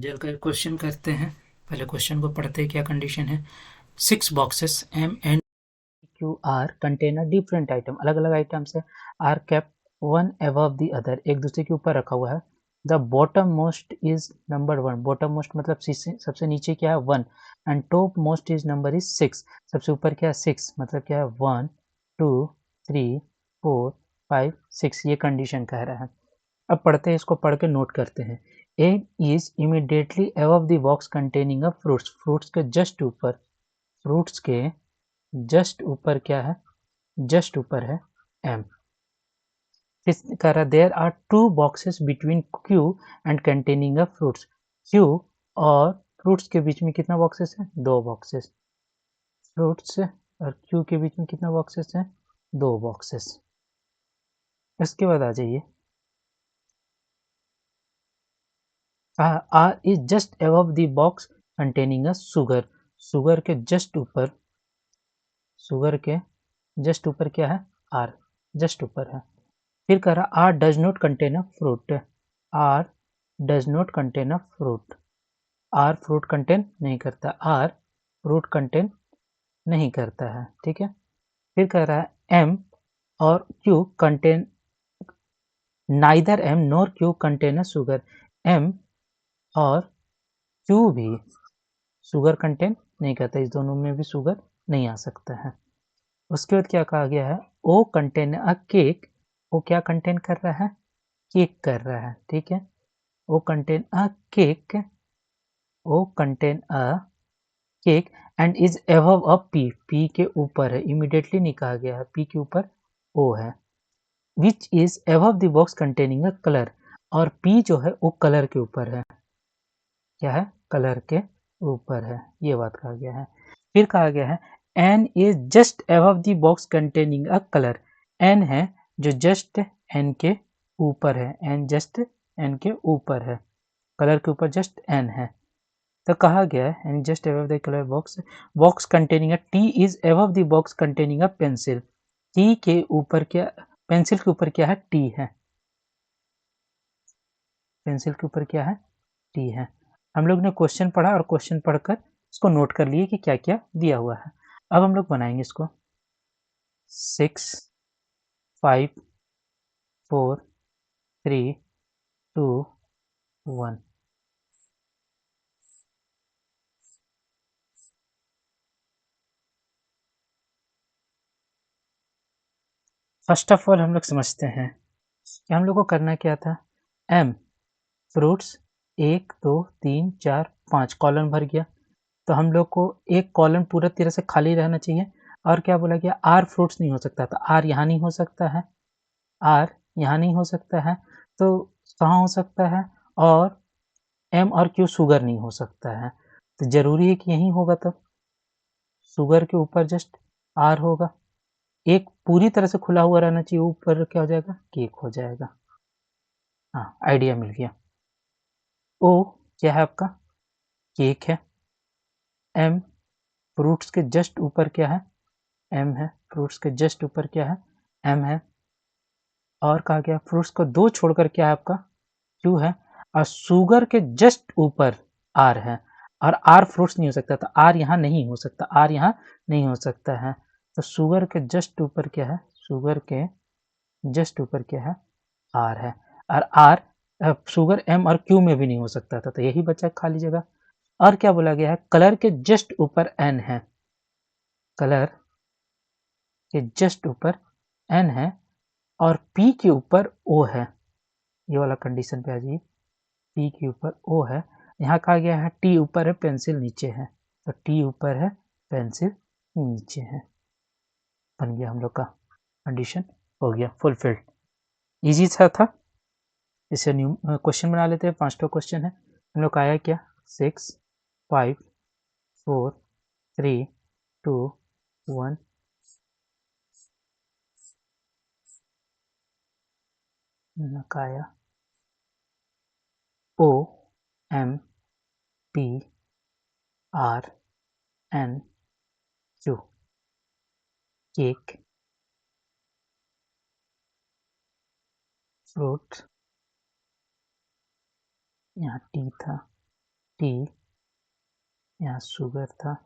Jail का एक question करते हैं। पहले क्वेश्चन को पढ़ते हैं क्या कंडीशन है। 6 boxes M and Q R contain a different item, अलग अलग आइटम्स है, are kept one above the other, एक दूसरे के ऊपर रखा हुआ है। The bottom most is number 1, bottom most मतलब सबसे नीचे क्या है 1, and top most is number is 6, सबसे ऊपर क्या है 6, मतलब क्या है 1 2 3 4 5 6, ये कंडीशन कह रहा है। अब पढ़ते हैं, इसको पढ़ के नोट करते हैं। M is immediately above the box containing a fruits, fruits के जस्ट ऊपर, फ्रूट्स के जस्ट ऊपर क्या है, जस्ट ऊपर है एम। फिर कह रहा there are 2 boxes between Q and containing a fruits, Q और फ्रूट्स के बीच में कितना बॉक्सेस है, 2 बॉक्सेस। फ्रूट्स और क्यू के बीच में कितना बॉक्सेस है, 2 बॉक्सेस। इसके बाद आ जाइए, R is just above the box containing a sugar, sugar के जस्ट ऊपर, सुगर के जस्ट ऊपर क्या है R, जस्ट ऊपर है। फिर कह रहा R does not contain a fruit, R does not contain a fruit, R fruit contain नहीं करता, R फ्रूट कंटेन नहीं करता है, ठीक है। फिर कह रहा है M और Q contain, neither M nor Q contain a sugar, M और Q भी शुगर कंटेन नहीं करता, इस दोनों में भी शुगर नहीं आ सकता है। उसके बाद क्या कहा गया है, ओ कंटेन अ केक, वो क्या कंटेन कर रहा है, केक कर रहा है, ठीक है। O contain a cake, O contain a cake and is above a P, P के ऊपर है, इमीडिएटली नहीं कहा गया है, पी के ऊपर ओ है। Which is above the box containing a colour, और पी जो है वो कलर के ऊपर है, क्या है, कलर के ऊपर है, ये बात कहा गया है। फिर कहा गया है N is just above the box containing a colour, N है जो जस्ट एन के ऊपर है, एन जस्ट एन के ऊपर है, कलर के ऊपर जस्ट एन है। तो कहा गया है N just above the colour box, box containing a T is above the box containing a pencil, T के ऊपर क्या, पेंसिल के ऊपर क्या है, टी है, पेंसिल के ऊपर क्या है, टी है। हम लोग ने क्वेश्चन पढ़ा और क्वेश्चन पढ़कर इसको नोट कर लिए कि क्या क्या दिया हुआ है। अब हम लोग बनाएंगे इसको। 6 5 4 3 2 1। फर्स्ट ऑफ ऑल हम लोग समझते हैं कि हम लोग को करना क्या था। एम फ्रूट्स 1 2 3 4 5 कॉलम भर गया, तो हम लोग को एक कॉलम पूरा तरह से खाली रहना चाहिए। और क्या बोला गया, आर फ्रूट्स नहीं हो सकता, तो आर यहाँ नहीं हो सकता है, आर यहाँ नहीं हो सकता है, तो कहाँ हो सकता है, और एम और क्यू शुगर नहीं हो सकता है, तो जरूरी है कि यही होगा, तब शुगर के ऊपर जस्ट आर होगा। एक पूरी तरह से खुला हुआ रहना चाहिए, ऊपर क्या हो जाएगा, केक हो जाएगा। हाँ, आइडिया मिल गया। ओ क्या है आपका, केक है। एम फ्रूट्स के जस्ट ऊपर क्या है, एम है, फ्रूट्स के जस्ट ऊपर क्या है, एम है। और कहा गया फ्रूट्स को 2 छोड़कर क्या है आपका, क्यू है। और शुगर के जस्ट ऊपर आर है, और आर फ्रूट्स नहीं हो सकता, तो आर यहाँ नहीं हो सकता, आर यहाँ नहीं हो सकता है। तो शुगर के जस्ट ऊपर क्या है, शुगर के जस्ट ऊपर क्या है, आर है। और आर शुगर एम और क्यू में भी नहीं हो सकता था, तो यही बचा खाली जगह। और क्या बोला गया है, कलर के जस्ट ऊपर एन है, कलर के जस्ट ऊपर एन है, और पी के ऊपर ओ है, ये वाला कंडीशन पे आ जाइए। पी के ऊपर ओ है, यहाँ कहा गया है टी ऊपर है पेंसिल नीचे है, तो टी ऊपर है पेंसिल नीचे है, बन गया हम लोग का कंडीशन, हो गया फुलफिल्ड। इजी था। इसे न्यू क्वेश्चन बना लेते हैं, 5 क्वेश्चन है। हम लोग का आया क्या, 6 5 4 3 2 1। का आया O M P R N Q, cake, fruit, यहाँ टी था, टी, यहाँ शुगर था,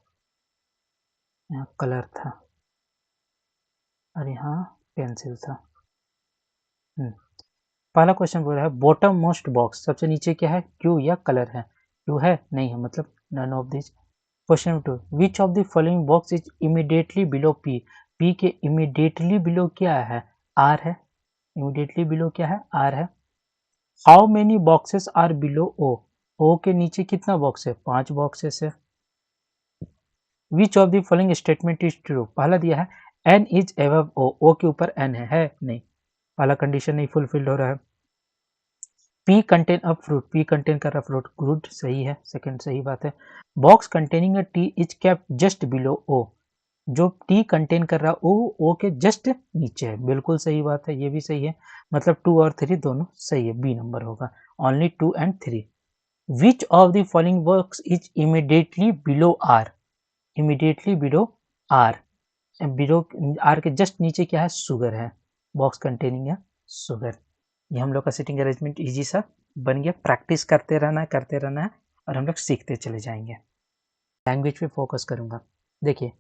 यहाँ कलर था और यहाँ पेंसिल था। पहला क्वेश्चन बोल रहा है बॉटम मोस्ट बॉक्स, सबसे नीचे क्या है, क्यू या कलर है, क्यू है नहीं है, मतलब none of this. Question number 2, which of the following box is immediately below P, P के इमीडिएटली बिलो क्या है, आर है, इमीडिएटली बिलो क्या है, आर है। How many boxes are below O, O के नीचे कितना बॉक्स है, 5 बॉक्सेस है। Which of the following statement is true, पहला दिया है N is above O, O के ऊपर एन है नहीं, पहला कंडीशन नहीं फुलफिल्ड हो रहा है। P contain a fruit, P contain कर रहा फ्रूट, गुड सही है, सेकंड सही बात है। Box containing a T is kept just below O, जो टी कंटेन कर रहा ओ के जस्ट नीचे है, बिल्कुल सही बात है, ये भी सही है, मतलब 2 और 3 दोनों सही है, बी नंबर होगा, only 2 and 3। Which of the following box is immediately below R, immediately below R, below R के जस्ट नीचे क्या है, शुगर है, बॉक्स कंटेनिंग है शुगर। ये हम लोग का सिटिंग अरेंजमेंट इजी सा बन गया, प्रैक्टिस करते रहना है करते रहना है और हम लोग सीखते चले जाएंगे। लैंग्वेज पे फोकस करूंगा। देखिए,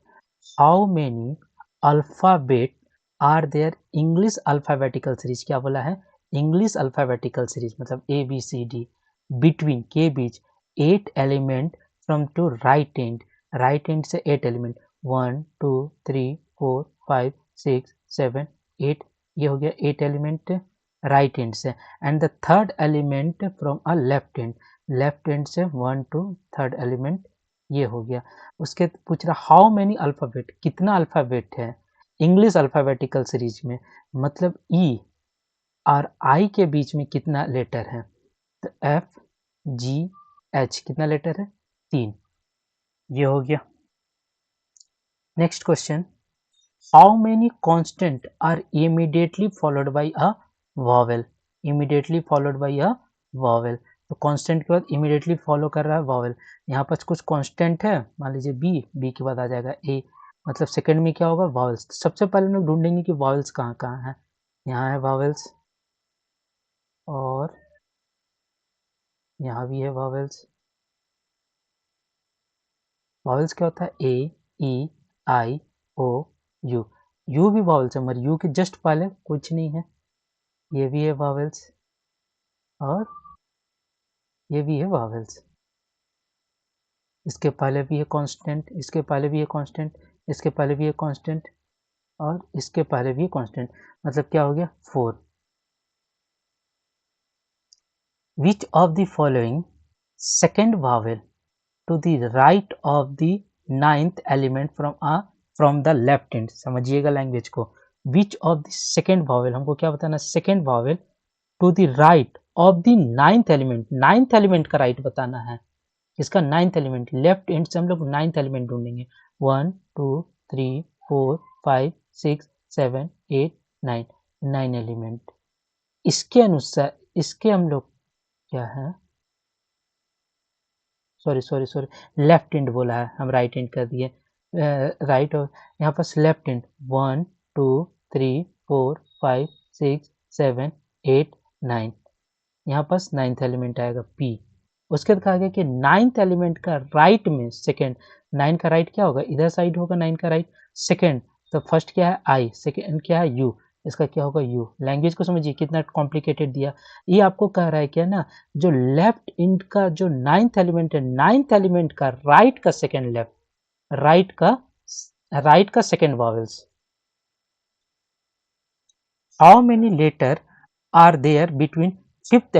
how many alphabet are there, English alphabetical series, क्या बोला है, इंग्लिश अल्फाबेटिकल सीरीज मतलब A B C D, between के बीच 8 element from to right end, right end से 8 एलिमेंट 1 2 3 4 5 6 7 8, ये हो गया 8 एलिमेंट राइट एंड से, and the third element from a left and से 1 टू थर्ड एलिमेंट, ये हो गया। उसके पूछ रहा हाउ मेनी अल्फ़ाबेट, कितना अल्फ़ाबेट है इंग्लिश अल्फ़ाबेटिकल सीरीज में, मतलब ई और आई के बीच में कितना लेटर है, तो एफ जी एच कितना लेटर है, 3, ये हो गया। Next question, how many constant are immediately followed by a vowel, immediately followed by a vowel, तो कांस्टेंट के बाद इमीडिएटली फॉलो कर रहा है वॉवेल, यहाँ पर कुछ कांस्टेंट है, मान लीजिए बी, बी के बाद आ जाएगा ए, मतलब सेकंड में क्या होगा, वॉवेल्स। सबसे पहले हम लोग ढूंढेंगे कि वॉवेल्स कहाँ कहाँ है, यहाँ है वॉवेल्स और यहाँ भी है वॉवेल्स। वॉवेल्स क्या होता है, ए ई आई ओ यू, यू भी वॉवेल्स है मगर यू के जस्ट पहले कुछ नहीं है, ये भी है वॉवेल्स और ये भी है वॉवेल्स, इसके पहले भी है कांस्टेंट, इसके पहले भी है कांस्टेंट, इसके पहले भी है कांस्टेंट और इसके पहले भी है कांस्टेंट, मतलब क्या हो गया 4। Which of the following second vowel to the right of the 9th element from the left hand, समझिएगा लैंग्वेज को, which of the second vowel, हमको क्या बताना, second vowel to the right of the 9th element, 9th element का right बताना है, इसका 9th element, left and से हम लोग 9th एलिमेंट ढूंढेंगे, 1 2 3 4 5 6 7 8 9, 9 एलिमेंट, इसके अनुसार इसके हम लोग क्या है, सॉरी लेफ्ट हैंड बोला है, हम राइट हैंड कर दिए, राइट, और यहाँ पर लेफ्ट हैंड 1 2 3 4 5 6 7 8 9, यहाँ पास 9th एलिमेंट आएगा पी। उसके बाद कहा गया कि 9th एलिमेंट का राइट में सेकेंड, 9 का राइट क्या होगा, इधर साइड होगा 9 का राइट, सेकेंड, तो फर्स्ट क्या है आई, सेकेंड क्या है यू, इसका क्या होगा यू। लैंग्वेज को समझिए कितना कॉम्प्लिकेटेड दिया, ये आपको कह रहा है क्या ना, जो लेफ्ट इंड का जो 9th एलिमेंट है, 9th एलिमेंट का राइट का सेकेंड लेफ्ट, राइट का second vowels. How many letter are there between fifth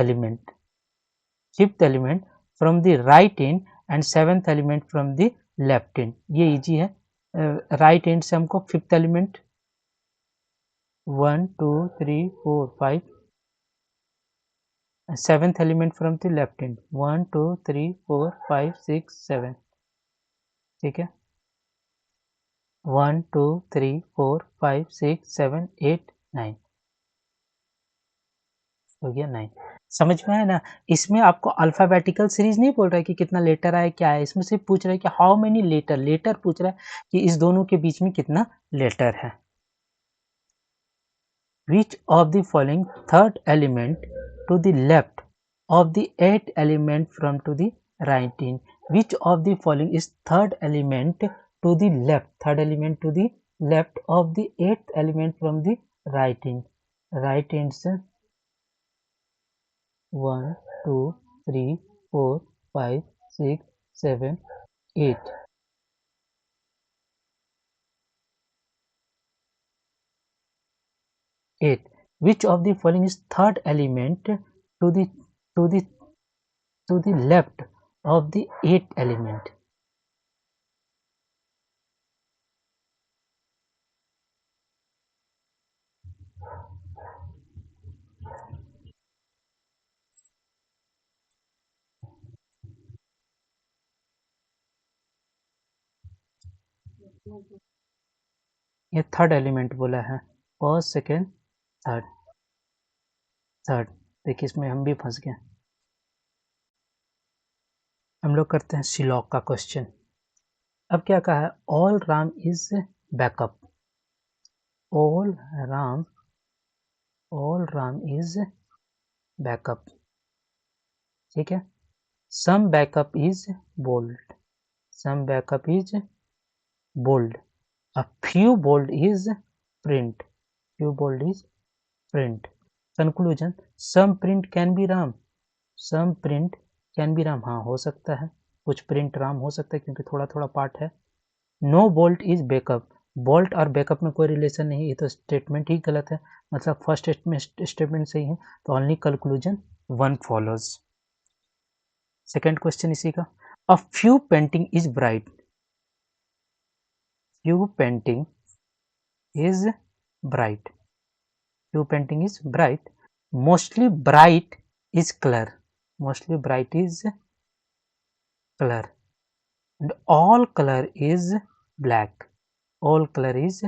element from the right end and 7th element from the left end, ये easy है, right end से हमको 5th element 1 2 3 4 5, 7th element from the left and 1 2 3 4 5 6 7, ठीक है, 1 2 3 4 5 6 7 8 9, हो गया 9, समझ में आया ना। इसमें आपको अल्फाबेटिकल सीरीज नहीं बोल रहा है कि कितना लेटर आया क्या है, इसमें सिर्फ पूछ रहा है कि हाउ मेनी लेटर, लेटर पूछ रहा है कि इस दोनों के बीच में कितना लेटर है। Which of the following third element to the left of the 8 element from to the writing. Which of the following is third element to the left? Third element to the left of the eighth element from the writing. Right answer 1, 2, 3, 4, 5, 6, 7, 8. 8. Which of the following is third element to the to the to the left of the eighth element? ये third element बोला है, first second third. Third देखिए इसमें हम भी फंस गए। हम लोग करते हैं शिलॉक का क्वेश्चन। अब क्या कहा है, all RAM is backup. All RAM is backup, ठीक है। Some backup is bold, some backup is bold. A few bold is print, few bold is print. Conclusion, some print can be RAM, some print can be RAM, हाँ हो सकता है, कुछ print Ram हो सकता है क्योंकि थोड़ा थोड़ा पार्ट है। No bolt is backup, bolt और बैकअप में कोई रिलेशन नहीं, ये तो स्टेटमेंट ही गलत है, मतलब फर्स्ट स्टेटमेंट सही है, तो only conclusion one follows. Second question इसी का, a few painting is bright, few painting is bright, few painting is bright, mostly bright is color, mostly bright is color, and all color is black, all color is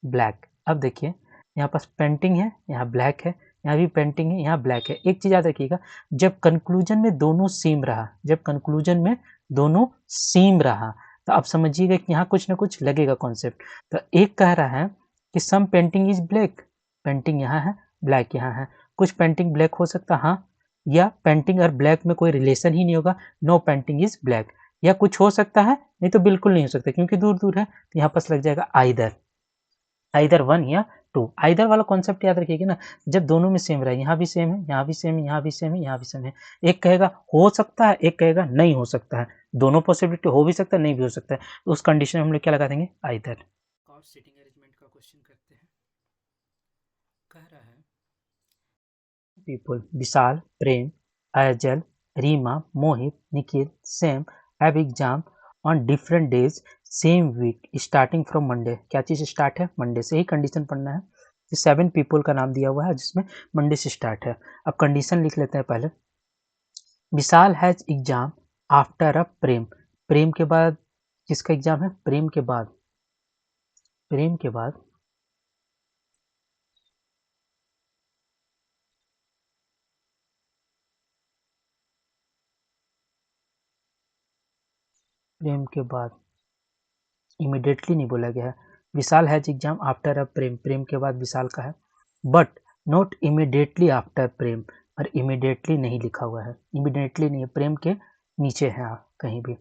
black। अब देखिए यहाँ पास painting है, यहाँ black है, यहाँ भी painting है, यहाँ ब्लैक है। एक चीज याद रखिएगा, जब कंक्लूजन में दोनों सेम रहा, जब कंक्लूजन में दोनों सेम रहा, तो आप समझिएगा कि यहाँ कुछ ना कुछ लगेगा कॉन्सेप्ट। तो एक कह रहा है कि सम पेंटिंग इज ब्लैक, पेंटिंग यहाँ है, ब्लैक यहाँ है, कुछ पेंटिंग ब्लैक हो सकता हाँ, या पेंटिंग और ब्लैक में कोई रिलेशन ही नहीं होगा, नो पेंटिंग इज ब्लैक, या कुछ हो सकता है, नहीं तो बिल्कुल नहीं हो सकता क्योंकि दूर दूर है, तो यहाँ पास लग जाएगा आइदर, आइदर वन या टू। आइदर वाला कॉन्सेप्ट याद रखिएगा ना, जब दोनों में सेम रहे, यहाँ भी सेम है, यहाँ भी सेम है, यहाँ भी सेम है, यहाँ भी सेम है, एक कहेगा हो सकता है, एक कहेगा नहीं हो सकता है, दोनों पॉसिबिलिटी हो भी सकता है, नहीं भी हो सकता है, तो उस कंडीशन में हम लोग क्या लगा देंगे, आइदर। और सिटिंग अरेंजमेंट का क्वेश्चन करते हैं। कह रहा है people, Vishal, Prem, Ajal, Reema, Mohit, Nikhil, Sam have exam on different days same week starting from Monday. क्या चीज़ स्टार्ट है, मंडे से ही कंडीशन पढ़ना है। 7 पीपल का नाम दिया हुआ है जिसमें मंडे से स्टार्ट है। अब कंडीशन लिख लेते हैं पहले। विशाल हैज एग्जाम आफ्टर अ प्रेम, प्रेम के बाद किसका एग्जाम है, प्रेम के बाद, प्रेम के बाद प्रेम के बाद इमीडिएटली नहीं बोला गया है। विशाल हैज एग्जाम आफ्टर अ प्रेम, प्रेम के बाद विशाल का है, बट नॉट इमीडिएटली आफ्टर प्रेम, और इमीडिएटली नहीं लिखा हुआ है, इमीडिएटली नहीं है, प्रेम के नीचे है कहीं भी।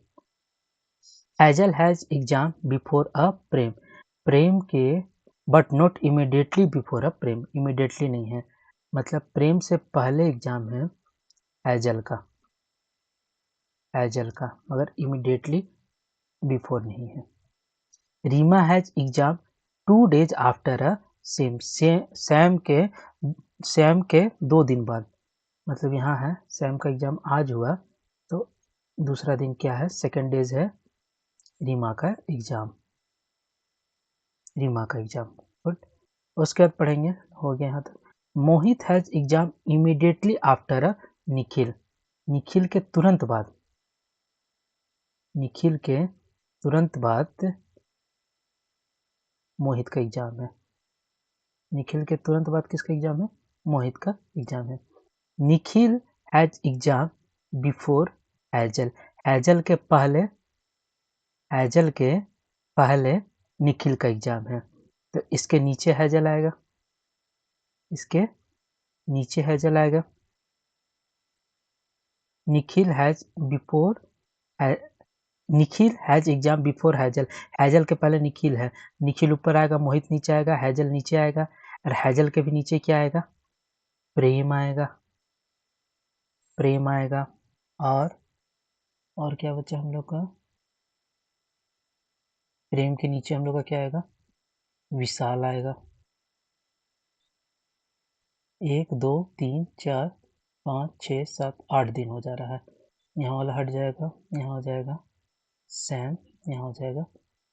एजल हैज एग्जाम बिफोर अ प्रेम, प्रेम के but not immediately before a Prem, immediately नहीं है, मतलब प्रेम से पहले एग्जाम है एजल का, एजल का, मगर इमीडिएटली बिफोर नहीं है। Reema has exam 2 days after a same, Sam के 2 दिन बाद, मतलब यहाँ है सैम का एग्जाम आज हुआ, तो दूसरा दिन क्या है, सेकेंड डेज है रीमा का एग्जाम, रीमा का एग्जाम। गुड, उसके बाद पढ़ेंगे, हो गया यहाँ तक। Mohit has exam immediately after a Nikhil, Nikhil के तुरंत बाद, निखिल के तुरंत बाद मोहित का एग्जाम है, निखिल के तुरंत बाद किसका एग्जाम है, मोहित का एग्जाम है। निखिल हैज एग्जाम बिफोर एजल, एजल के पहले, एजल के पहले निखिल का एग्जाम है, तो इसके नीचे हैजल आएगा, इसके नीचे हैजल आएगा। Nikhil has before Nikhil has exam before hassle, hassle के पहले निखिल है, निखिल ऊपर आएगा, मोहित नीचे आएगा, हैजल नीचे आएगा, और हैजल के भी नीचे क्या आएगा, प्रेम आएगा, प्रेम आएगा। और क्या बचा हम लोग का, प्रेम के नीचे हम लोग का क्या आएगा, विशाल आएगा। 1 2 3 4 5 6 7 8 दिन हो जा रहा है, यहाँ वाला हट जाएगा, यहाँ हो जाएगा सैम, यहाँ हो जाएगा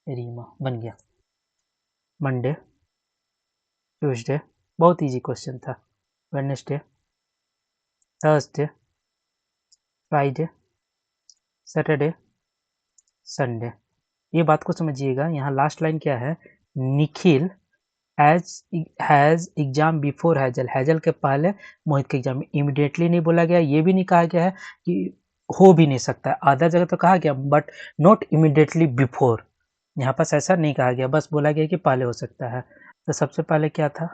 रीमा, बन गया। मंडे, ट्यूसडे, बहुत इजी क्वेश्चन था, Wednesday, Thursday, Friday, Saturday, Sunday. ये बात को समझिएगा, यहाँ लास्ट लाइन क्या है, Nikhil has exam before hassle, hassle के पहले मोहित के एग्जाम, इमिडिएटली नहीं बोला गया, ये भी नहीं कहा गया है कि हो भी नहीं सकता है, आधा जगह तो कहा गया बट नॉट इमिडिएटली बिफोर, यहाँ पास ऐसा नहीं कहा गया, बस बोला गया कि पहले हो सकता है। तो सबसे पहले क्या था,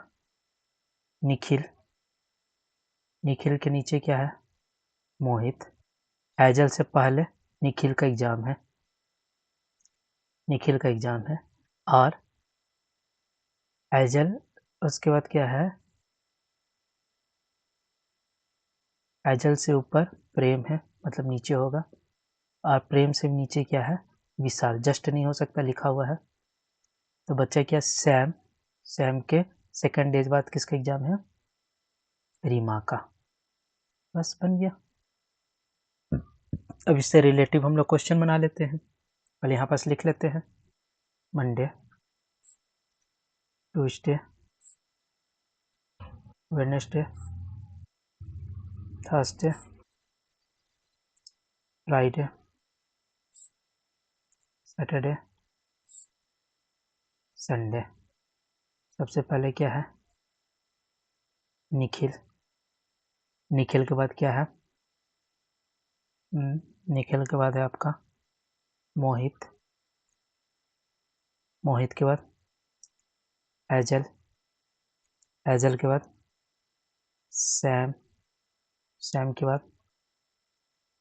निखिल, निखिल के नीचे क्या है, मोहित, हैजल से पहले निखिल का एग्जाम है, निखिल का एग्जाम है, और हैजल, उसके बाद क्या है, हैजल से ऊपर प्रेम है, मतलब नीचे होगा, और प्रेम से नीचे क्या है, विशाल, जस्ट नहीं हो सकता लिखा हुआ है। तो बच्चा क्या, सैम, सैम के सेकंड डेज बाद किसका एग्जाम है, रीमा का, बस बन गया। अब इससे रिलेटिव हम लोग क्वेश्चन बना लेते हैं, पहले यहाँ पास लिख लेते हैं, Monday, Tuesday, Wednesday, Thursday, Friday, Saturday, Sunday. सबसे पहले क्या है, निखिल, निखिल के बाद क्या है, निखिल के बाद है आपका मोहित, मोहित के बाद हैजल, हैजल के बाद सैम, सैम के बाद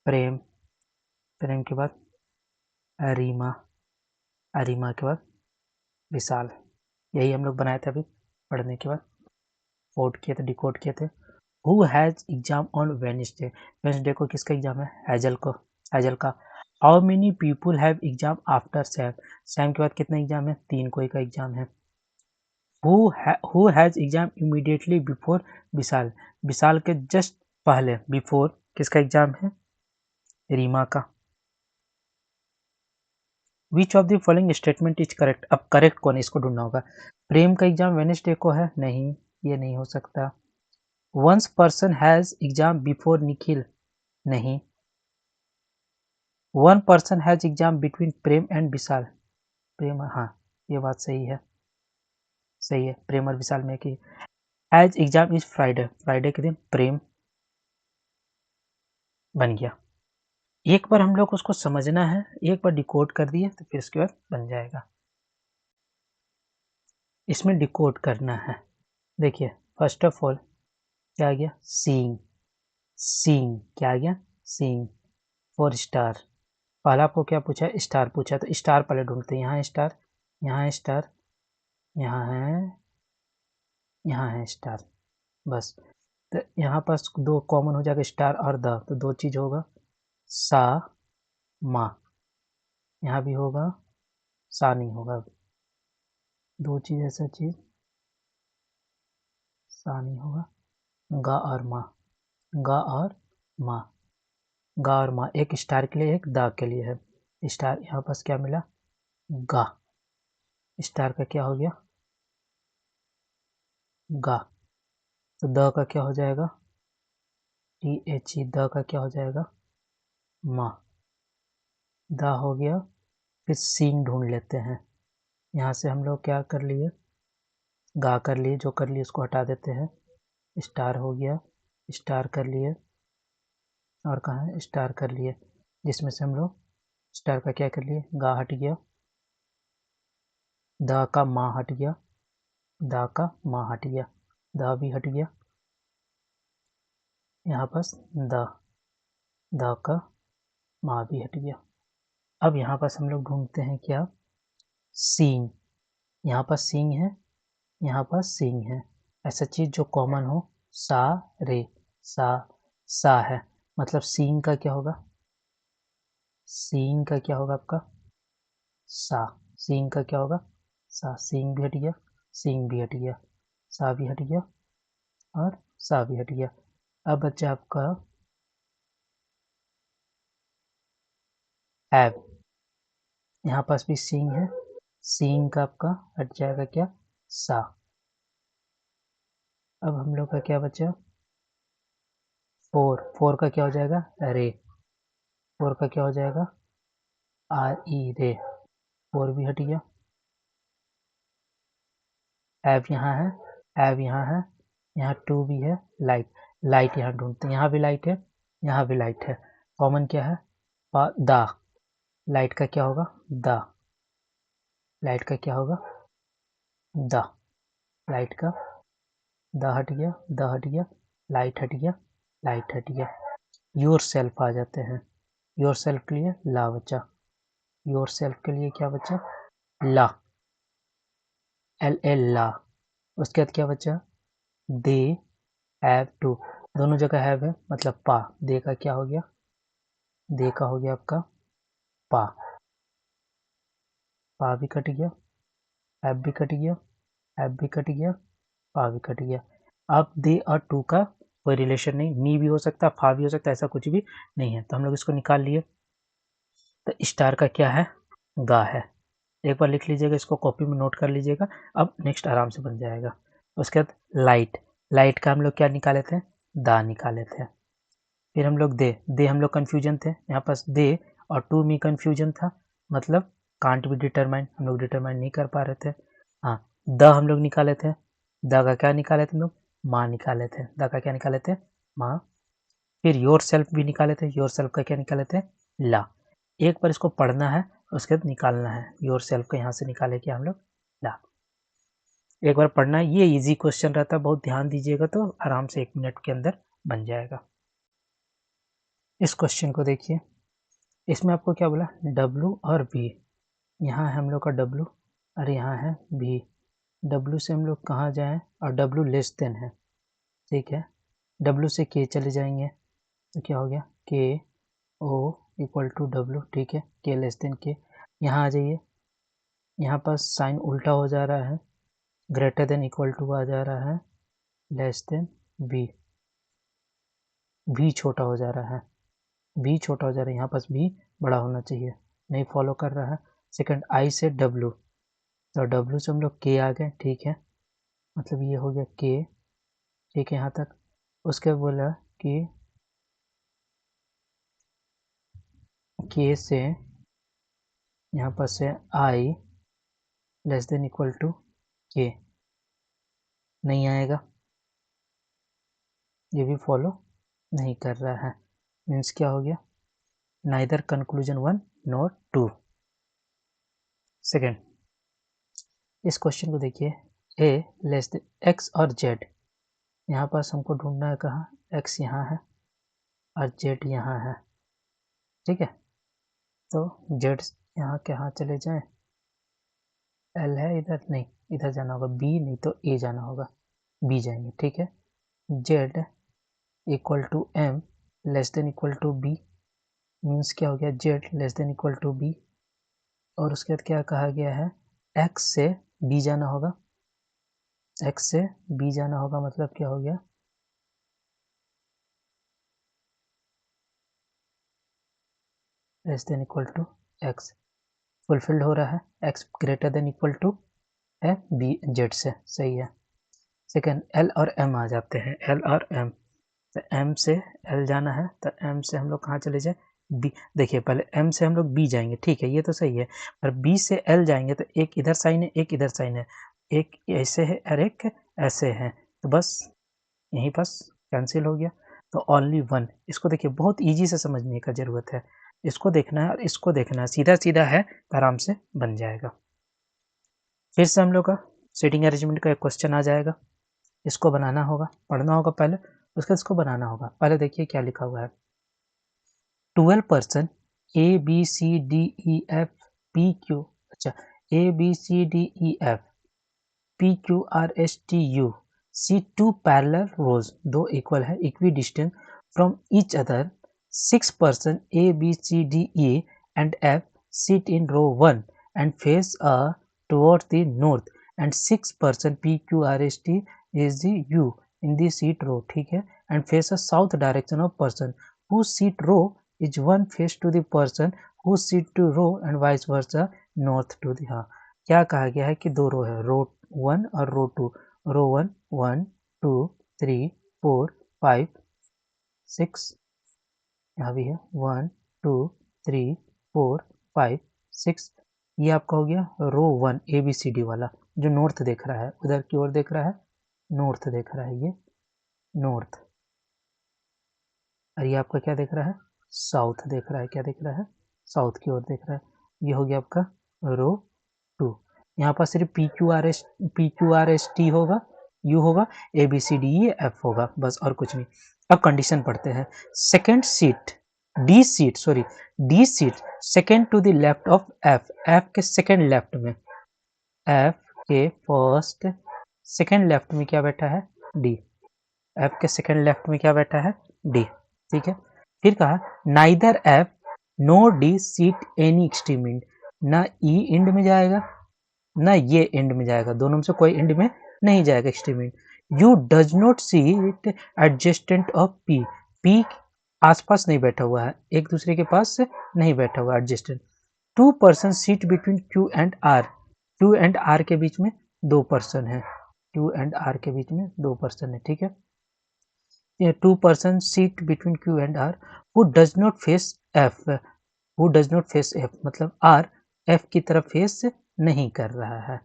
प्रेम, प्रेम के बाद रीमा, रीमा के बाद विशाल। यही हम लोग बनाए थे अभी पढ़ने के बाद, कोड किए थे, डिकोड किए थे। Who has exam on Wednesday, Wednesday को किसका एग्जाम है, हैजल को, हैजल का। How many people have exam after Sam, Sam के बाद कितना एग्जाम है, 3 कोई का एग्जाम है। Who has exam immediately before Vishal, Vishal के जस्ट पहले बिफोर किसका एग्जाम है, रीमा का। Which of the following statement is correct, अब करेक्ट कौन है इसको ढूंढना होगा। प्रेम का एग्जाम वेडनेसडे को है, नहीं ये नहीं हो सकता। Once person has exam before Nikhil, नहीं। One person has exam between Prem and Vishal, Prem, हाँ ये बात सही है, सही है, प्रेम और विशाल में की। Has exam is Friday, Friday के दिन प्रेम, बन गया। एक बार हम लोग उसको समझना है, एक बार डिकोड कर दिए तो फिर उसके बाद बन जाएगा। इसमें डिकोड करना है, देखिए फर्स्ट ऑफ ऑल क्या आ गया, सीइंग, सीइंग क्या आ गया, सीइंग, फॉर स्टार, पहला आपको क्या पूछा है, स्टार पूछा, तो स्टार पहले ढूंढते हैं, यहाँ है स्टार, यहाँ है स्टार, यहाँ है, यहाँ है स्टार, बस। तो यहाँ पास 2 कॉमन हो जाएगा, स्टार और द, तो 2 चीज होगा, सा मा, यहाँ भी होगा, सा नहीं होगा, 2 चीज ऐसा चीज, सा नहीं होगा, गा और मा, गा और मा, गा और मा, एक स्टार के लिए एक दा के लिए है, स्टार यहाँ पास क्या मिला, गा, स्टार का क्या हो गया, गा, तो द का क्या हो जाएगा, टी एच ई, द का क्या हो जाएगा, मा, दा हो गया। फिर सींग ढूंढ लेते हैं, यहाँ से हम लोग क्या कर लिए, गा कर लिए, जो कर लिए उसको हटा देते हैं, स्टार हो गया, स्टार कर लिए, और कहाँ है, स्टार कर लिए, जिसमें से हम लोग स्टार का क्या कर लिए, गा हट गया, दा का माँ हट गया, दा का माँ हट गया, दा भी हट गया, यहाँ पास द, दा का माँ भी हट गया, अब यहाँ पास हम लोग ढूंढते हैं क्या, सींग। यहाँ पास सींग है, यहाँ पास सींग है, ऐसा चीज जो कॉमन हो। सा रे, सा सा है, मतलब सींग का क्या होगा, सींग का क्या होगा आपका, सा। सींग का क्या होगा, सा। सींग भी हट गया, सींग भी हट गया, सा भी हट गया और सा भी हट गया। अब बच्चा आपका एब। यहाँ पास भी सींग है, सींग का आपका हट जाएगा क्या, सा। अब हम लोग का क्या बचा, फोर। फोर का क्या हो जाएगा, रे। फोर का क्या हो जाएगा, आर ई रे। फोर भी हट गया। एब यहाँ है, एब यहाँ है, यहाँ टू भी है, लाइट। लाइट यहाँ ढूंढते हैं, यहाँ भी लाइट है, यहाँ भी लाइट है, कॉमन क्या है, दा। लाइट का क्या होगा, दा। लाइट का क्या होगा, दा। लाइट का द हट गया, द हट गया, लाइट हट गया, लाइट हट गया। योर सेल्फ आ जाते हैं। योर सेल्फ के लिए ला बचा, योर सेल्फ के लिए क्या बचा, ला, एल एल ला। उसके बाद क्या बचा, दे हैव टू। दोनों जगह हैव है, मतलब पा। दे का क्या हो गया, दे का हो गया आपका पा। पा भी कट गया, हैव भी कट गया, हैव भी कट गया, पा भी कट गया। अब दे और टू का कोई रिलेशन नहीं, नी भी हो सकता, फा भी हो सकता, ऐसा कुछ भी नहीं है, तो हम लोग इसको निकाल लिए। तो स्टार का क्या है, गा है। एक बार लिख लीजिएगा, इसको कॉपी में नोट कर लीजिएगा, अब नेक्स्ट आराम से बन जाएगा। उसके बाद लाइट। लाइट का हम लोग क्या निकाले थे, दा निकाले थे। फिर हम लोग दे हम लोग कन्फ्यूजन थे, यहाँ पास दे और टू में कन्फ्यूजन था, मतलब कांट भी डिटरमाइन, हम लोग डिटरमाइन नहीं कर पा रहे थे। हाँ, द हम लोग निकाले थे, द का क्या निकाले थे हम लोग, माँ निकाले थे, द का क्या निकाले थे, माँ। फिर योर सेल्फ भी निकाले थे, योर सेल्फ का क्या निकाले थे, ला। एक बार इसको पढ़ना है, उसके बाद निकालना है। योर सेल्फ का यहाँ से निकाले क्या हम लोग, ला। एक बार पढ़ना है, ये इजी क्वेश्चन रहता है, बहुत ध्यान दीजिएगा तो आराम से 1 मिनट के अंदर बन जाएगा। इस क्वेश्चन को देखिए, इसमें आपको क्या बोला, W और V। यहाँ है हम लोग का W और यहाँ है V। W से हम लोग कहाँ जाएं, और W लेस देन है, ठीक है। W से K चले जाएंगे तो क्या हो गया, K O equal to W, ठीक है। K less than K। यहाँ आ जाइए, यहाँ पर साइन उल्टा हो जा रहा है, ग्रेटर देन इक्वल टू आ जा रहा है, लेस देन V। V छोटा हो जा रहा है, V छोटा हो जा रहा है, यहाँ पास V बड़ा होना चाहिए, नहीं फॉलो कर रहा है। सेकंड, I से W, तो W से हम लोग K आ गए, ठीक है, मतलब ये हो गया K, ठीक है यहाँ तक। उसके बोला कि K से यहाँ पर से I less than equal to K, नहीं आएगा, ये भी फॉलो नहीं कर रहा है, मीन्स क्या हो गया, नाइदर कंक्लूजन 1 नॉट 2। सेकेंड, इस क्वेश्चन को देखिए, ए लेस देन एक्स और जेड। यहाँ पास हमको ढूंढना है कहाँ, एक्स यहाँ है और जेड यहाँ है, ठीक है। तो जेड यहाँ कहाँ चले जाएं, एल है इधर, नहीं इधर जाना होगा, बी नहीं तो ए जाना होगा, बी जाएंगे, ठीक है। Z equal to M less than equal to B, means क्या हो गया, Z less than equal to B. और उसके बाद क्या कहा गया है, एक्स से बी जाना होगा, एक्स से बी जाना होगा, मतलब क्या हो गया, less than equal to X. Fulfilled हो रहा है, X greater than equal to है बी जेड से, सही है। सेकेंड, एल और एम आ जाते हैं, एल और एम। तो एम से एल जाना है, तो एम से हम लोग कहाँ चले जाए, बी। देखिए पहले एम से हम लोग बी जाएंगे, ठीक है, ये तो सही है, पर बी से एल जाएंगे तो एक इधर साइन है, एक इधर साइन है, एक ऐसे है और एक ऐसे है, तो बस यहीं पास कैंसिल हो गया। तो ओनली वन, इसको देखिए बहुत इजी से समझने का ज़रूरत है, इसको देखना है और इसको देखना है, सीधा सीधा है तो आराम से बन जाएगा। फिर से हम लोग का सीटिंग अरेंजमेंट का एक क्वेश्चन आ जाएगा, इसको बनाना होगा, पढ़ना होगा पहले, उसके बाद इसको बनाना होगा। पहले देखिए क्या लिखा हुआ है, 12 person A B C D E F P Q, अच्छा A B C D E F P Q R S T U, see two parallel rows, दो इक्वल है equidistance from each other, 6 person A B C D E and F sit in row 1 and face towards the north and 6 person P Q R S T is the U in the seat row, ठीक है, and face a south direction of person whose seat row is one face to the person whose seat to row and vice versa north to the, हाँ क्या कहा गया है कि दो रो है, रो 1 और रो 2, रो 1 1 2 3 4 5 6, यहाँ भी है 1 2 3 4 5 6, ये आपका हो गया रो 1 ए बी सी डी वाला जो नॉर्थ देख रहा है, उधर की ओर देख रहा है, नॉर्थ देख रहा है, ये नॉर्थ, और ये आपका क्या देख रहा है, साउथ देख रहा है, क्या देख रहा है, साउथ की ओर देख रहा है। ये हो गया आपका रो 2, यहाँ पर सिर्फ P Q R S T होगा, यू होगा, A B C D E F होगा, बस और कुछ नहीं। अब कंडीशन पढ़ते हैं, second seat D seat, sorry D seat second to the left of F, F के सेकेंड लेफ्ट में, एफ के फर्स्ट सेकेंड लेफ्ट में क्या बैठा है, डी, एफ के सेकेंड लेफ्ट में क्या बैठा है, डी, ठीक है। फिर कहा neither F no D seat any extreme end, ना ई इंड में जाएगा ना ये एंड में जाएगा, दोनों में से कोई एंड में नहीं जाएगा extreme end. You does not see it adjacent of P, P आसपास नहीं बैठा हुआ है, एक दूसरे के पास नहीं बैठा हुआ adjacent. 2 person seat between Q and R, Q and R के बीच में 2 person है, क्यू एंड आर के बीच में 2 person है, ठीक है। 2 person seat between Q and R who does not face F, who does not face F मतलब आर एफ की तरफ फेस नहीं कर रहा है।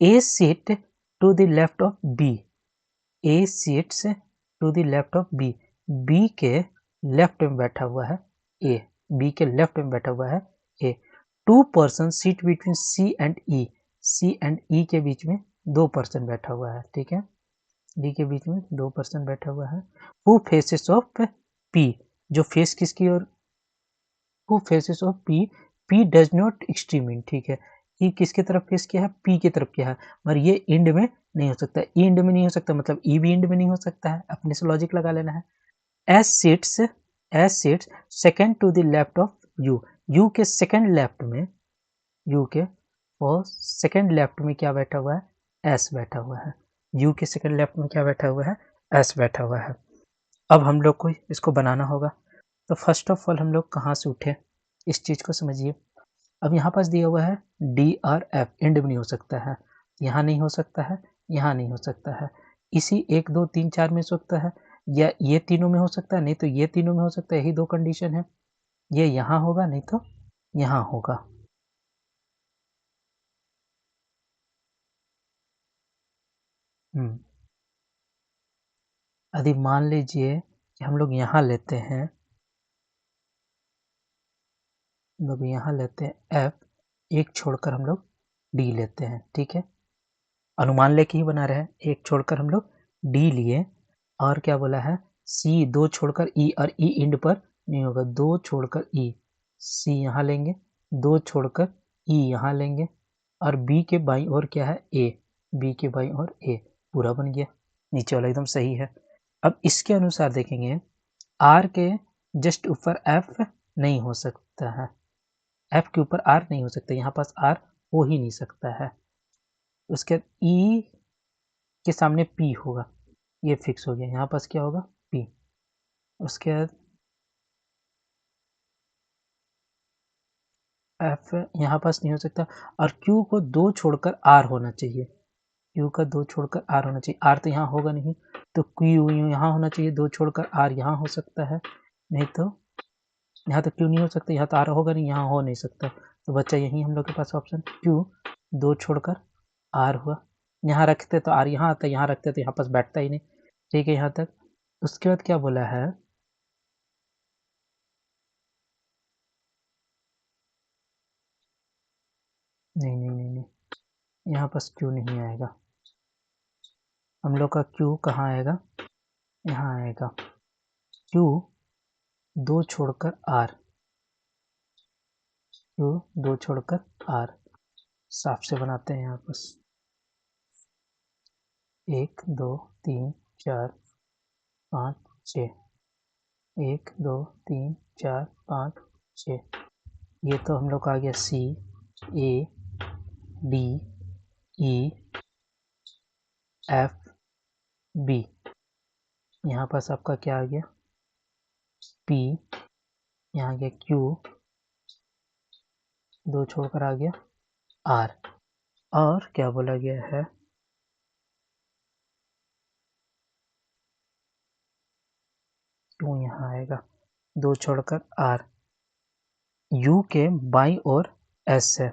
A seat to the left of B, A seats to the left of B, B के left में बैठा हुआ है ए, बी के लेफ्ट में बैठा हुआ है A. 2 person seat between C and E, C and E के बीच में 2 person बैठा हुआ है, ठीक है, डी के बीच में 2 person बैठा हुआ है। हु फेसेस ऑफ पी, जो फेस किसकी ओर, who faces of P, P does not extreme in, ठीक है, ई किसके तरफ फेस किया है, पी की तरफ किया है, और ये इंड में नहीं हो सकता, ई इंड में नहीं हो सकता मतलब ई भी इंड में नहीं हो सकता है, अपने से लॉजिक लगा लेना है। S seats second to the left of U, U के सेकेंड लेफ्ट में, यू के फर्स्ट सेकेंड लेफ्ट में क्या बैठा हुआ है, एस बैठा हुआ है, यू के सेकेंड लेफ्ट में क्या बैठा हुआ है, एस बैठा हुआ है। अब हम लोग को इसको बनाना होगा, तो फर्स्ट ऑफ ऑल हम लोग कहाँ से उठे, इस चीज़ को समझिए। अब यहाँ पास दिया हुआ है डी आर एफ, एंड में नहीं हो सकता है, यहाँ नहीं हो सकता है, यहाँ नहीं हो सकता है, इसी 1 2 3 4 में हो सकता है, या ये तीनों में हो सकता है, नहीं तो ये तीनों में हो सकता है, यही 2 कंडीशन है, ये यहाँ होगा नहीं तो यहाँ होगा। यदि मान लीजिए कि हम लोग यहाँ लेते हैं, हम लोग यहाँ लेते हैं एफ, एक छोड़कर हम लोग डी लेते हैं, ठीक है, अनुमान लेके ही बना रहे हैं, एक छोड़कर हम लोग डी लिए, और क्या बोला है सी, 2 छोड़कर ई, और ई इंड पर नहीं होगा, 2 छोड़कर ई, सी यहाँ लेंगे, 2 छोड़कर ई यहाँ लेंगे, और बी के बाईं ओर क्या है ए, बी के बाईं ओर ए, पूरा बन गया, नीचे वाला एकदम सही है। अब इसके अनुसार देखेंगे आर के जस्ट ऊपर एफ नहीं हो सकता है, एफ के ऊपर आर नहीं हो सकता, यहाँ पास आर हो ही नहीं सकता है, उसके बाद ई के सामने पी होगा, ये फिक्स हो गया, यहाँ पास क्या होगा पी, उसके बाद एफ यहाँ पास नहीं हो सकता, और क्यू को 2 छोड़कर आर होना चाहिए, क्यू का 2 छोड़कर आर होना चाहिए, आर तो यहाँ होगा नहीं, तो क्यू यहाँ होना चाहिए, 2 छोड़कर आर यहाँ हो सकता है, नहीं तो यहाँ तो क्यू नहीं हो सकता, यहाँ तो आर होगा नहीं, यहाँ हो नहीं सकता, तो बच्चा यही हम लोग के पास ऑप्शन क्यू, 2 छोड़कर आर हुआ, यहाँ रखते तो आर यहाँ आता, यहाँ रखते तो यहाँ पास बैठता ही नहीं, ठीक है यहाँ तक। उसके बाद क्या बोला है, नहीं नहीं नहीं नहीं, यहाँ पास क्यू नहीं आएगा, हम लोग का क्यू कहाँ आएगा, यहाँ आएगा, क्यू 2 छोड़कर आर, Q, 2 छोड़कर R। साफ से बनाते हैं यहाँ बस। 1 2 3 4 5 6। 1 2 3 4 5 6। ये तो हम लोग का आ गया C, A, D, E, F, B। यहाँ पास आपका क्या आ गया P, यहाँ आ गया Q, 2 छोड़कर आ गया R। और क्या बोला गया है, Q यहाँ आएगा, 2 छोड़कर R। U के बाईं ओर S है,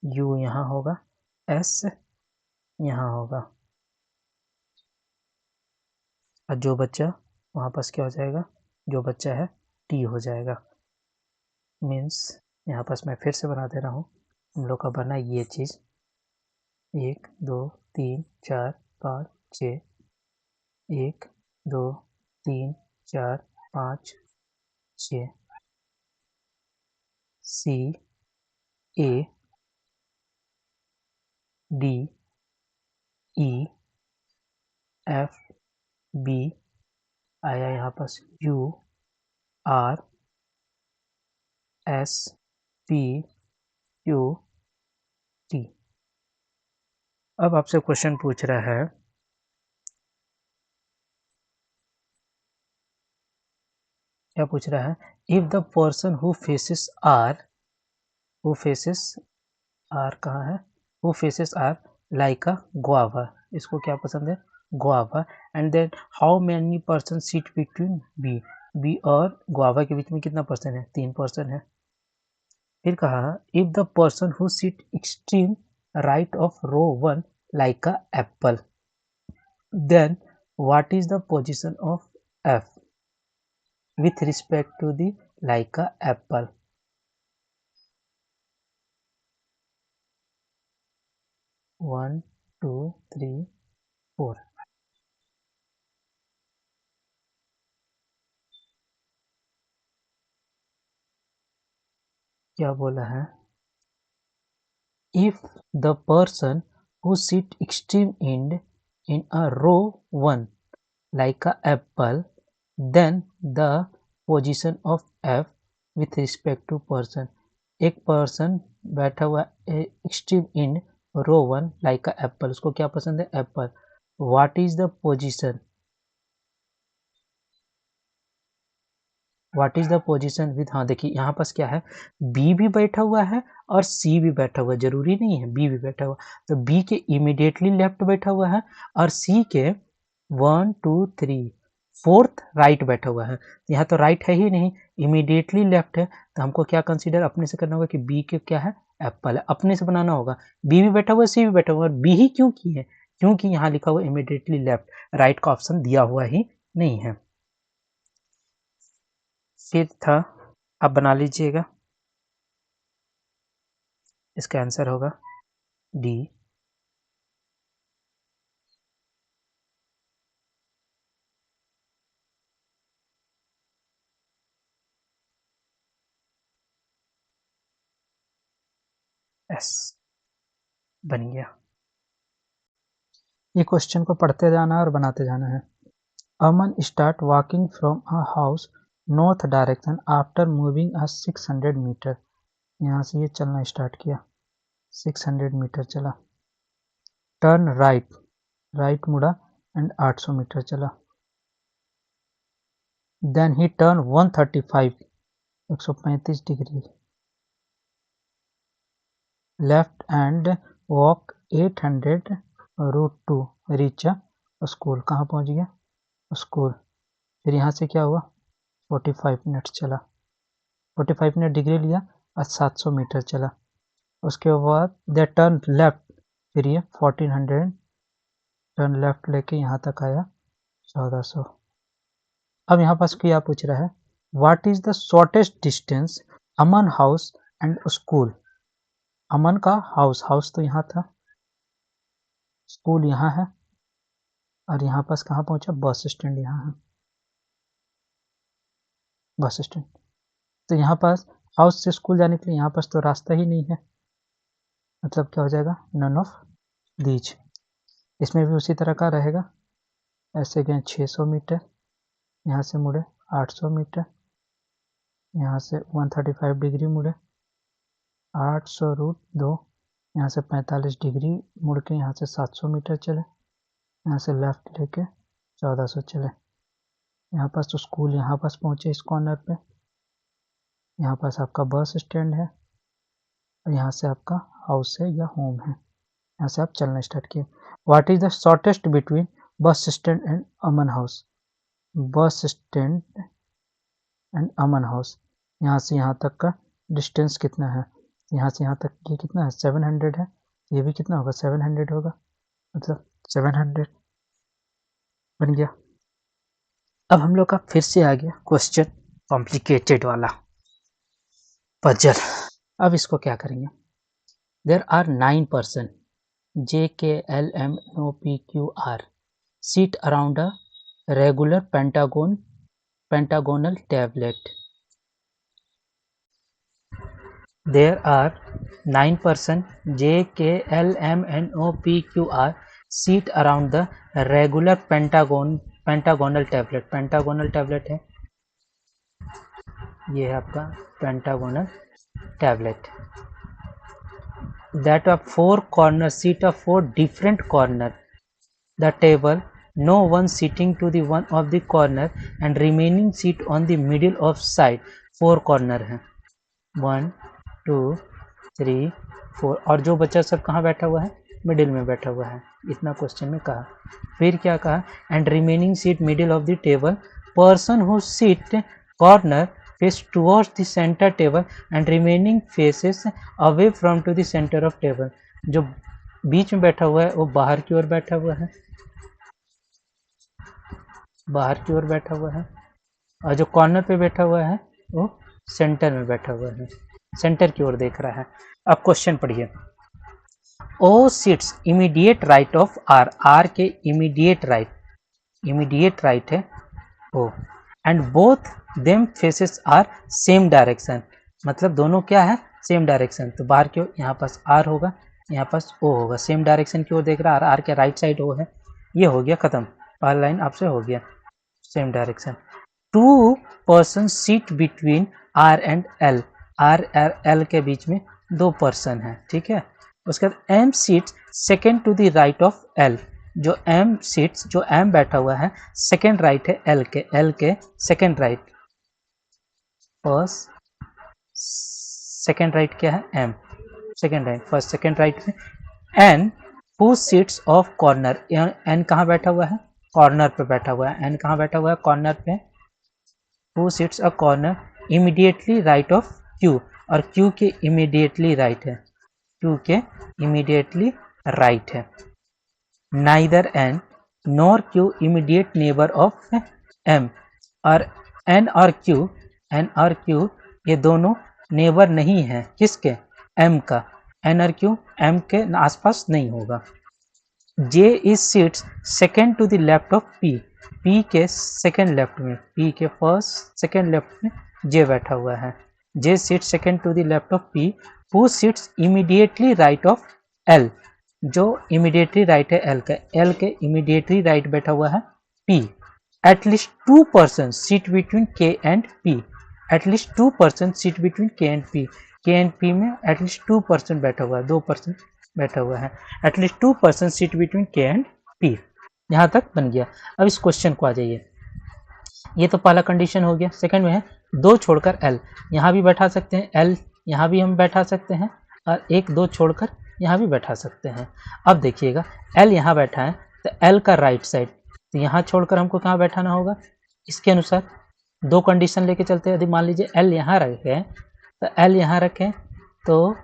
U यहाँ होगा, S यहाँ होगा, और जो बच्चा वहाँ पास क्या हो जाएगा, जो बच्चा है T हो जाएगा। मीन्स यहाँ पास मैं फिर से बना दे रहा हूँ, हम लोग का बना ये चीज़ 1 2 3 4 5 6। 1 2 3 4 5 6। C, A, D, E, F, B आया यहाँ पास U, R, S, P, Q, T। अब आपसे क्वेश्चन पूछ रहा है, क्या पूछ रहा है, if the person who faces R, who faces R कहाँ है, who faces R like a guava, इसको क्या पसंद है, guava. And then how many person seat between B, B और गुआवा के बीच में कितना पर्सन है, 3 पर्सन है। फिर कहा if the person who sit extreme right of row 1 like a apple, then what is the position of F with respect to the like a apple। 1 2 3 4। क्या बोला है, if the person who sit extreme end in a row 1 like a apple, then the position of F with respect to person। एक person बैठा हुआ extreme in row 1 like a apple, उसको क्या पसंद है, apple. What is the position, what is the position with, हाँ देखिए यहाँ पास क्या है, बी भी बैठा हुआ है और सी भी बैठा हुआ है, जरूरी नहीं है बी भी बैठा हुआ, तो बी के इमीडिएटली लेफ्ट बैठा हुआ है और सी के 1 2 3 फोर्थ राइट बैठा हुआ है। यहाँ तो राइट है ही नहीं, इमीडिएटली लेफ्ट है, तो हमको क्या कंसीडर अपने से करना होगा कि बी के क्या है, एप्पल है, अपने से बनाना होगा। बी भी बैठा हुआ है, सी भी बैठा हुआ है, और बी ही क्यों की है, क्योंकि यहाँ लिखा हुआ इमीडिएटली लेफ्ट, राइट का ऑप्शन दिया हुआ ही नहीं है। फिर था, आप बना लीजिएगा, इसका आंसर होगा डी। एस बन गया। ये क्वेश्चन को पढ़ते जाना है और बनाते जाना है। Aman start walking from a house north direction after moving a 600 metre. यहाँ से ये चलना स्टार्ट किया, 600 मीटर चला, टर्न राइट, राइट मुड़ा एंड 800 मीटर चला, then he turn 135, 135 degree left and walk 800 route to reach school. कहाँ पहुँच गया, स्कूल। फिर यहाँ से क्या हुआ, 45 मिनट चला, 45 मिनट डिग्री लिया और 700 मीटर चला। उसके बाद दे टर्न लेफ्ट, फिर ये 1400 टर्न लेफ्ट लेके यहाँ तक आया 1400। अब यहाँ पास क्या पूछ रहा है, what is the shortest distance Aman house and school. Aman का हाउस, हाउस तो यहाँ था, स्कूल यहाँ है, और यहाँ पास कहाँ पहुँचा, बस स्टैंड यहाँ है, बस स्टैंड। तो यहाँ पास हाउस से स्कूल जाने के लिए यहाँ पास तो रास्ता ही नहीं है, मतलब क्या हो जाएगा, नन ऑफ दीज। इसमें भी उसी तरह का रहेगा, ऐसे गए 600 मीटर, यहाँ से मुड़े 800 मीटर, यहाँ से 135 डिग्री मुड़े 800√2, यहाँ से 45 डिग्री मुड़ के यहाँ से 700 मीटर चले, यहाँ से लेफ्ट लेके 1400 चले। यहाँ पास तो स्कूल यहाँ पास पहुँचे इस कॉर्नर पे, यहाँ पास आपका बस स्टैंड है और यहाँ से आपका हाउस है या होम है, यहाँ से आप चलना स्टार्ट किए। What is the shortest between bus stand and Aman house? Bus stand and Aman house, यहाँ से यहाँ तक का डिस्टेंस कितना है? यहाँ से यहाँ तक ये कितना है, 700 है, ये भी कितना होगा, 700 होगा, मतलब 700 बन गया। अब हम लोग का फिर से आ गया क्वेश्चन कॉम्प्लिकेटेड वाला पजल। अब इसको क्या करेंगे, there are 9 person JKLMNOPQR sit around a regular pentagonal tablet. There are 9 person JKLMNOPQR sit around the regular pentagonal tablet. Pentagonal tablet है, ये है आपका pentagonal tablet. That are 4 corners, seat of 4 different corner. The table, no one sitting to the one of the corner and remaining seat on the middle of side. 4 corner है, 1 2 3 4, और जो बच्चा सब कहाँ बैठा हुआ है, मिडिल में बैठा हुआ है, इतना क्वेश्चन में कहा। फिर क्या कहा, and remaining seat middle of the table, person who sit corner face towards the centre table and remaining faces away from to the centre of table. जो बीच में बैठा हुआ है वो बाहर की ओर बैठा हुआ है, बाहर की ओर बैठा हुआ है, और जो कॉर्नर पे बैठा हुआ है वो सेंटर में बैठा हुआ है, सेंटर की ओर देख रहा है। अब क्वेश्चन पढ़िए, O sits immediate right of R, R के इमीडिएट राइट है O, and both them faces are same direction, मतलब दोनों क्या है, सेम डायरेक्शन। तो बाहर की ओर यहाँ पास आर होगा, यहाँ पास ओ होगा, सेम डायरेक्शन की ओर देख रहा है, आर के राइट साइड ओ है। ये हो गया खत्म, पहला लाइन आपसे हो गया, same direction. 2 person seat between R and L, R L के बीच में 2 पर्सन है, ठीक है। उसके बाद M sits second to the right of L, जो एम सीट्स, जो एम बैठा हुआ है सेकेंड राइट है एल के second right, first second right क्या है, M second right, first second right में। N who sits of corner, N कहाँ बैठा हुआ है, कॉर्नर पे बैठा हुआ है, एन कहाँ बैठा हुआ है, कॉर्नर पे। Who sits a corner immediately right of Q, और क्यू के इमीडिएटली राइट है, क्यू के इमीडिएटली राइट है। Neither N nor Q immediate neighbour of M, और एन और क्यू ये दोनों नेबर नहीं है किसके, एम का, एन और क्यू एम के आसपास नहीं होगा। J is sits second to the left of P, P के सेकेंड लेफ्ट में, पी के फर्स्ट सेकेंड लेफ्ट में जे बैठा हुआ है, J seat second to the left of P, who sits immediately right of L, जो immediately right है L का, एल के इमीडिएटली राइट बैठा हुआ है P. At least 2 person seat between K and P, at least 2 person seat between K and P, के and P में at least 2 person बैठा हुआ है, 2 पर्सन बैठा हुआ है, at least 2 person seat between K and P. यहाँ तक बन गया। अब इस क्वेश्चन को आ जाइए, ये तो पहला कंडीशन हो गया। सेकंड में है 2 छोड़कर एल, यहाँ भी बैठा सकते हैं, एल यहाँ भी हम बैठा सकते हैं, और 1 2 छोड़कर यहाँ भी बैठा सकते हैं। अब देखिएगा एल यहाँ बैठा है तो एल का राइट साइड, तो यहाँ छोड़कर हमको कहाँ बैठाना होगा, इसके अनुसार 2 कंडीशन लेके चलते हैं। यदि मान लीजिए एल यहाँ रखें तो एल यहाँ रखें तो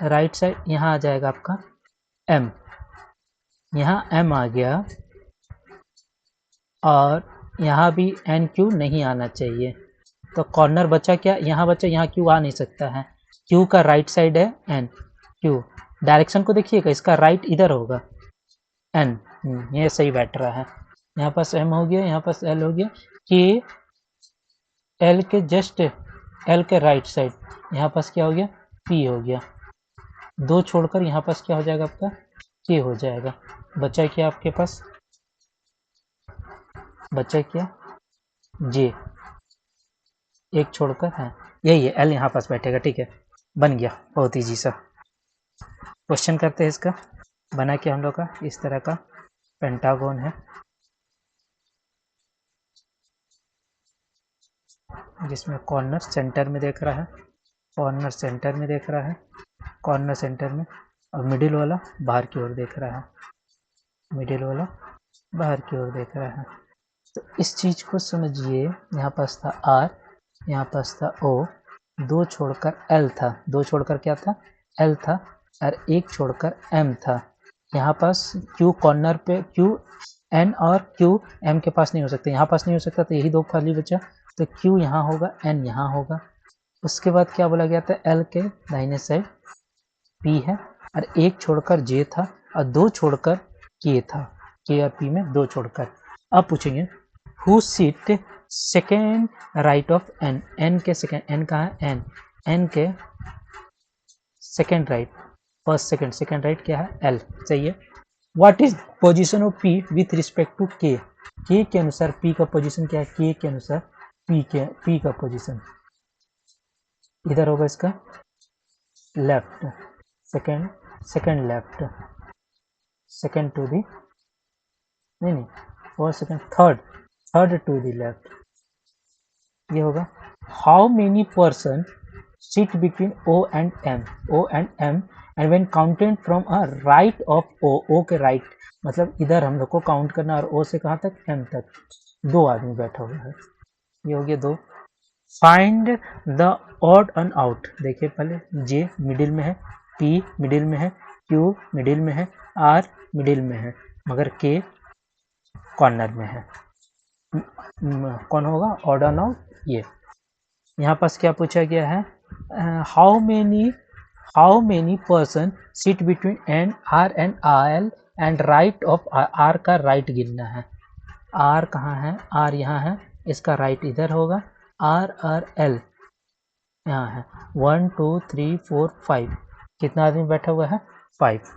राइट साइड यहाँ आ जाएगा आपका एम, यहाँ एम आ गया, और यहाँ भी एन क्यू नहीं आना चाहिए, तो कॉर्नर बचा क्या, यहाँ बचा, यहाँ क्यू आ नहीं सकता है, क्यू का राइट साइड है एन, क्यू डायरेक्शन को देखिएगा, इसका राइट इधर होगा एन, ये सही बैठ रहा है। यहाँ पास एम हो गया, यहाँ पास एल हो गया, कि एल के जस्ट एल के राइट साइड यहाँ पास क्या हो गया, पी हो गया। 2 छोड़कर यहाँ पास क्या हो जाएगा आपका, के हो जाएगा। बचा क्या आपके पास, बचा क्या, जे। एक छोड़कर है, यही है, एल यहाँ पास बैठेगा। ठीक है, बन गया, बहुत ईजी सा। क्वेश्चन करते हैं इसका। बना क्या हम लोग का, इस तरह का पेंटागन है जिसमें कॉर्नर सेंटर में देख रहा है, कॉर्नर सेंटर में देख रहा है, कॉर्नर सेंटर में, और मिडिल वाला बाहर की ओर देख रहा है, मिडिल वाला बाहर की ओर देख रहा है। तो इस चीज़ को समझिए, यहाँ पास था आर, यहाँ पास था ओ, 2 छोड़कर एल था, 2 छोड़कर क्या था, एल था, और 1 छोड़कर एम था। यहाँ पास क्यू कॉर्नर पे, क्यू एन और क्यू एम के पास नहीं हो सकते, यहाँ पास नहीं हो सकता, तो यही 2 खाली बचा। तो क्यू यहाँ होगा, एन यहाँ होगा। उसके बाद क्या बोला गया था, एल के दाहिने साइड पी है, और 1 छोड़कर जे था, और 2 छोड़कर के था, के और पी में 2 छोड़कर। अब पूछेंगे who sit second right of N, N के सेकेंड, एन कहाँ है, एन, एन के second right, first second, second right क्या है, एल, सही है। What is position of P with respect to K, K अनुसार पी का पोजीशन क्या है, के अनुसार पी का पोजीशन इधर होगा, इसका left, second, second left, second to the, नहीं, first second, third, third to the left, ये होगा। How many person sit between O and M, O and M, and when counted from a right of O, O के right, मतलब इधर हम लोग को count करना, और O से कहाँ तक, M तक, 2 आदमी बैठा हुआ है, ये हो गया 2। Find the odd and out, देखिए पहले J मिडिल में है, P मिडिल में है, Q मिडिल में है, R मिडिल में है, मगर K कॉर्नर में है। कौन होगा ऑड एंड आउट, ये। यहाँ पास क्या पूछा गया है, how many person sit between N R and R and right of R का राइट गिनना है। आर कहाँ है, आर यहाँ है, इसका राइट इधर होगा, आर एल यहाँ है। 1 2 3 4 5, कितना आदमी बैठा हुआ है, 5,